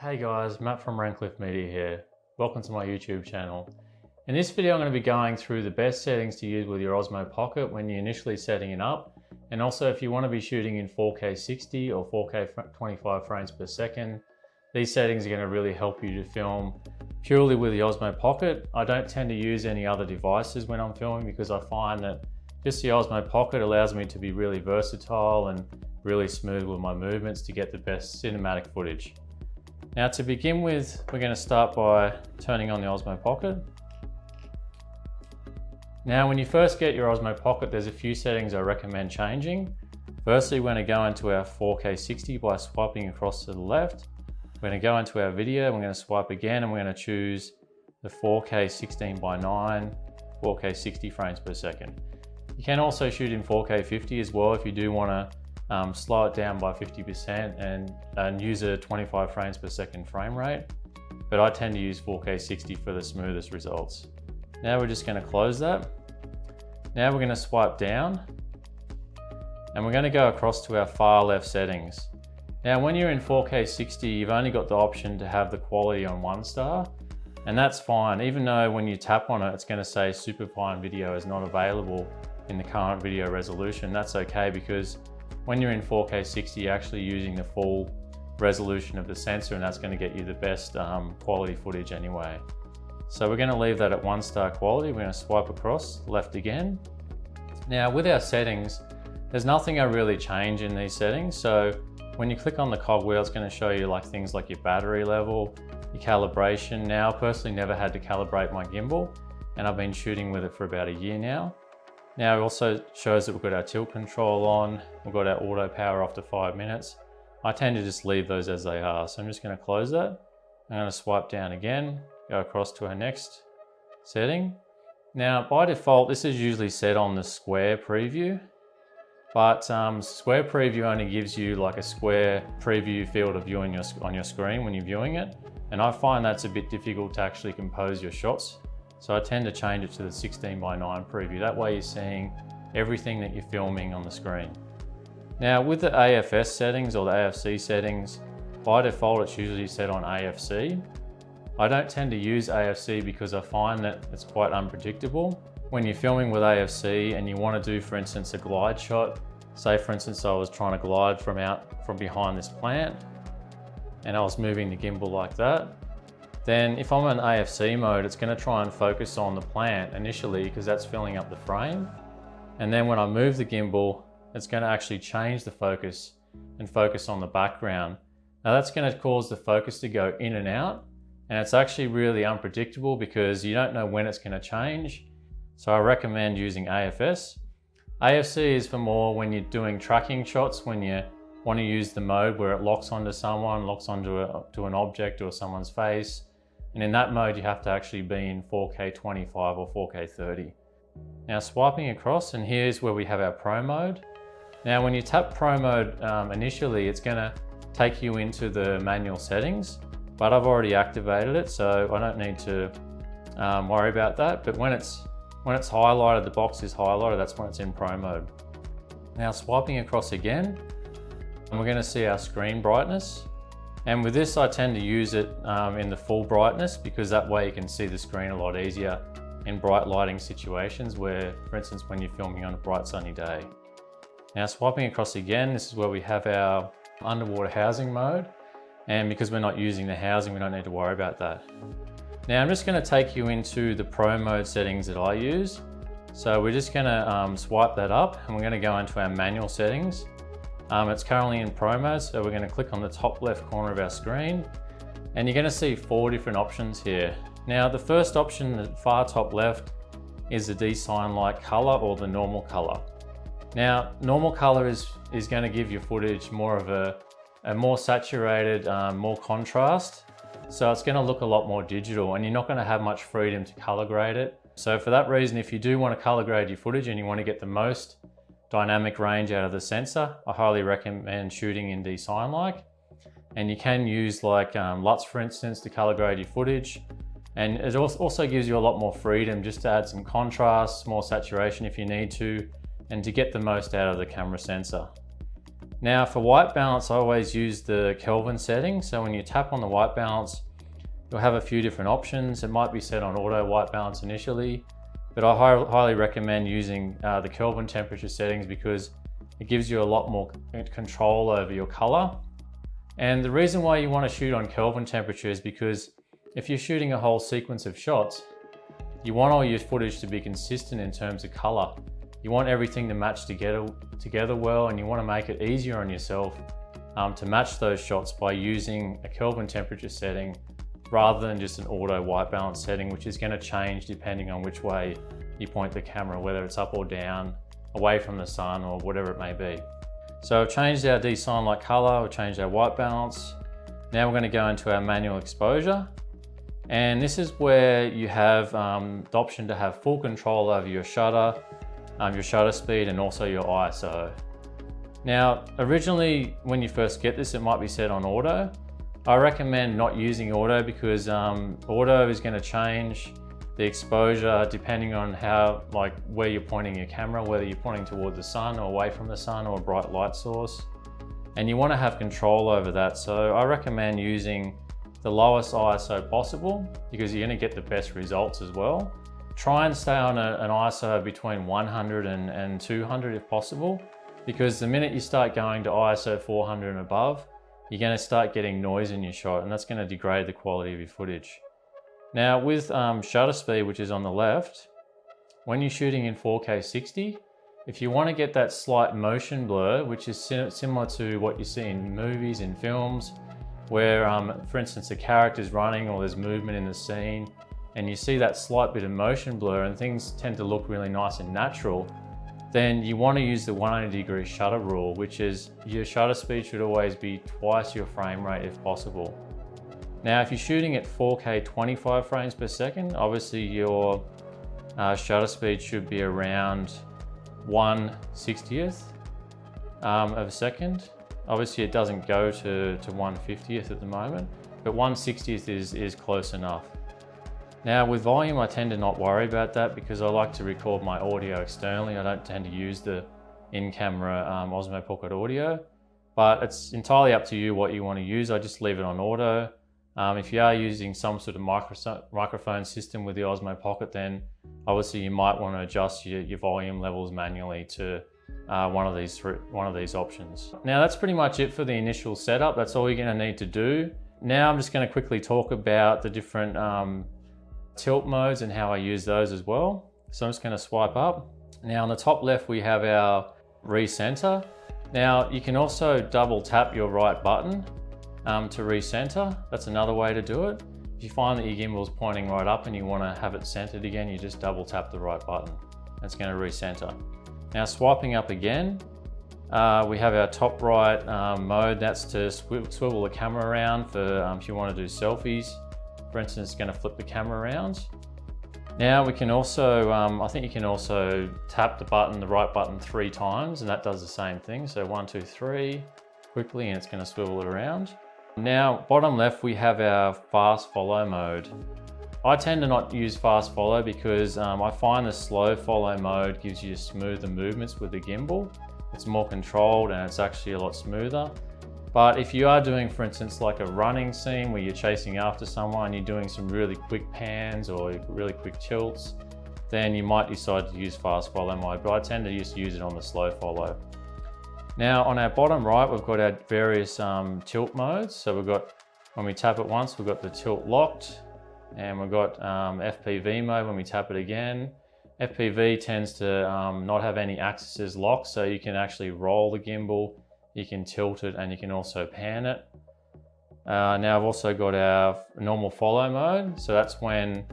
Hey guys, Matt from Rancliffe Media here. Welcome to my YouTube channel. In this video I'm going to be going through the best settings to use with your Osmo Pocket when you're initially setting it up, and also if you want to be shooting in 4K 60 or 4K 25 frames per second. These settings are going to really help you to film purely with the Osmo Pocket. I don't tend to use any other devices when I'm filming because I find that just the Osmo Pocket allows me to be really versatile and really smooth with my movements to get the best cinematic footage. Now to begin with, we're going to start by turning on the Osmo Pocket. Now when you first get your Osmo Pocket, there's a few settings I recommend changing. Firstly, we're going to go into our 4K 60 by swiping across to the left. We're going to go into our video, we're going to swipe again, and we're going to choose the 4K 16:9, 4K 60 frames per second. You can also shoot in 4K 50 as well if you do want to slow it down by 50% and use a 25 frames per second frame rate. But I tend to use 4K 60 for the smoothest results. Now we're just going to close that. Now we're going to swipe down and we're going to go across to our far left settings. Now when you're in 4K 60, you've only got the option to have the quality on 1 star, and that's fine, even though when you tap on it, it's going to say superfine video is not available in the current video resolution. That's okay, because when you're in 4K 60, you're actually using the full resolution of the sensor, and that's going to get you the best quality footage anyway. So we're going to leave that at 1 star quality. We're going to swipe across left again. Now with our settings, there's nothing I really change in these settings. So when you click on the cogwheel, it's going to show you like things like your battery level, your calibration. Now I personally never had to calibrate my gimbal, and I've been shooting with it for about a year now. Now it also shows that we've got our tilt control on, we've got our auto power after 5 minutes. I tend to just leave those as they are. So I'm just going to close that. I'm going to swipe down again, go across to our next setting. Now by default, this is usually set on the square preview, but square preview only gives you like a square preview field of view on your screen when you're viewing it. And I find that's a bit difficult to actually compose your shots. So I tend to change it to the 16:9 preview. That way you're seeing everything that you're filming on the screen. Now with the AFS settings or the AFC settings, by default it's usually set on AFC. I don't tend to use AFC because I find that it's quite unpredictable. When you're filming with AFC and you want to do, for instance, a glide shot, say for instance I was trying to glide from behind this plant and I was moving the gimbal like that, then if I'm in AFC mode, it's going to try and focus on the plant initially because that's filling up the frame. And then when I move the gimbal, it's going to actually change the focus and focus on the background. Now that's going to cause the focus to go in and out, and it's actually really unpredictable because you don't know when it's going to change. So I recommend using AFS. AFC is for more when you're doing tracking shots, when you want to use the mode where it locks onto someone, locks onto an object or someone's face. And in that mode, you have to actually be in 4K 25 or 4K 30. Now swiping across, and here's where we have our Pro mode. Now when you tap Pro mode initially, it's going to take you into the manual settings, but I've already activated it, so I don't need to worry about that. But when it's highlighted, the box is highlighted, that's when it's in Pro mode. Now swiping across again, and we're going to see our screen brightness. And with this, I tend to use it in the full brightness because that way you can see the screen a lot easier in bright lighting situations where, for instance, when you're filming on a bright sunny day. Now swiping across again, this is where we have our underwater housing mode. And because we're not using the housing, we don't need to worry about that. Now I'm just going to take you into the Pro mode settings that I use. So we're just going to swipe that up and we're going to go into our manual settings. It's currently in Pro mode, so we're going to click on the top left corner of our screen and you're going to see 4 different options here. Now the first option, the far top left, is the design light color or the normal color. Now normal color is going to give your footage more of a more saturated, more contrast. So it's going to look a lot more digital and you're not going to have much freedom to color grade it. So for that reason, if you do want to color grade your footage and you want to get the most dynamic range out of the sensor, I highly recommend shooting in DesignLike. And you can use like LUTs, for instance, to color grade your footage. And it also gives you a lot more freedom just to add some contrast, more saturation if you need to, and to get the most out of the camera sensor. Now for white balance, I always use the Kelvin setting. So when you tap on the white balance, you'll have a few different options. It might be set on auto white balance initially, but I highly recommend using the Kelvin temperature settings because it gives you a lot more control over your color. And the reason why you want to shoot on Kelvin temperature is because if you're shooting a whole sequence of shots, you want all your footage to be consistent in terms of color. You want everything to match together well, and you want to make it easier on yourself to match those shots by using a Kelvin temperature setting rather than just an auto white balance setting, which is going to change depending on which way you point the camera, whether it's up or down, away from the sun, or whatever it may be. So I've changed our D-Sunlight color, we've changed our white balance. Now we're going to go into our manual exposure. And this is where you have the option to have full control over your shutter speed, and also your ISO. Now, originally, when you first get this, it might be set on auto. I recommend not using auto because auto is going to change the exposure depending on where you're pointing your camera, whether you're pointing toward the sun or away from the sun or a bright light source. And you want to have control over that. So I recommend using the lowest ISO possible because you're going to get the best results as well. Try and stay on an ISO between 100 and 200 if possible, because the minute you start going to ISO 400 and above, you're going to start getting noise in your shot, and that's going to degrade the quality of your footage. Now with shutter speed, which is on the left, when you're shooting in 4K 60, if you want to get that slight motion blur, which is similar to what you see in movies and films, where for instance a character's running or there's movement in the scene and you see that slight bit of motion blur and things tend to look really nice and natural, then you want to use the 180-degree shutter rule, which is your shutter speed should always be twice your frame rate if possible. Now if you're shooting at 4K 25 frames per second, obviously your shutter speed should be around 1/60th of a second. Obviously it doesn't go to 1/50th at the moment, but 1/60th is close enough. Now with volume, I tend to not worry about that because I like to record my audio externally. I don't tend to use the in-camera Osmo Pocket audio, but it's entirely up to you what you want to use. I just leave it on auto. If you are using some sort of microphone system with the Osmo Pocket, then obviously you might want to adjust your volume levels manually to one of these options. Now that's pretty much it for the initial setup. That's all you're going to need to do. Now I'm just going to quickly talk about the different tilt modes and how I use those as well. So I'm just going to swipe up. Now on the top left we have our recenter. Now you can also double tap your right button to recenter. That's another way to do it. If you find that your gimbal is pointing right up and you want to have it centered again, you just double tap the right button. That's going to recenter. Now swiping up again, we have our top right mode. That's to swivel the camera around for if you want to do selfies. For instance, it's going to flip the camera around. Now we can also, I think you can also tap the right button 3 times, and that does the same thing. So 1, 2, 3, quickly, and it's going to swivel it around. Now, bottom left, we have our fast follow mode. I tend to not use fast follow because I find the slow follow mode gives you smoother movements with the gimbal. It's more controlled and it's actually a lot smoother. But if you are doing, for instance, like a running scene where you're chasing after someone, you're doing some really quick pans or really quick tilts, then you might decide to use fast follow mode, but I tend to just use it on the slow follow. Now on our bottom right, we've got our various tilt modes. So we've got, when we tap it once, we've got the tilt locked, and we've got FPV mode when we tap it again. FPV tends to not have any axes locked, so you can actually roll the gimbal, you can tilt it, and you can also pan it. Now I've also got our normal follow mode. So that's when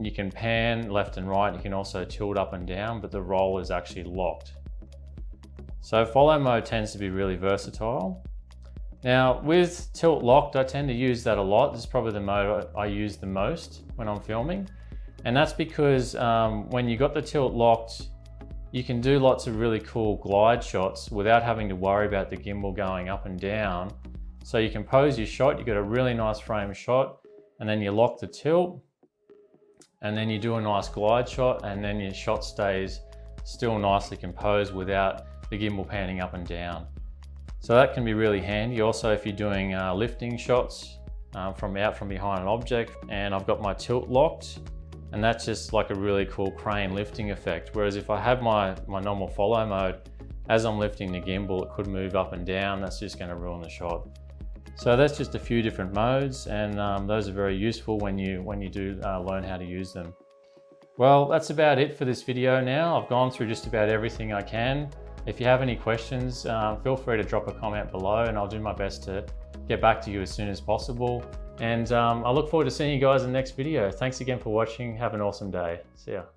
you can pan left and right. You can also tilt up and down, but the roll is actually locked. So follow mode tends to be really versatile. Now with tilt locked, I tend to use that a lot. This is probably the mode I use the most when I'm filming. And that's because when you got the tilt locked, you can do lots of really cool glide shots without having to worry about the gimbal going up and down. So you can pose your shot, you get a really nice frame shot, and then you lock the tilt, and then you do a nice glide shot, and then your shot stays still nicely composed without the gimbal panning up and down. So that can be really handy. Also, if you're doing lifting shots from out from behind an object, and I've got my tilt locked, and that's just like a really cool crane lifting effect. Whereas if I have my normal follow mode, as I'm lifting the gimbal, it could move up and down. That's just going to ruin the shot. So that's just a few different modes, and those are very useful when you do learn how to use them. Well, that's about it for this video now. I've gone through just about everything I can. If you have any questions, feel free to drop a comment below, and I'll do my best to get back to you as soon as possible. And I look forward to seeing you guys in the next video. Thanks again for watching. Have an awesome day. See ya.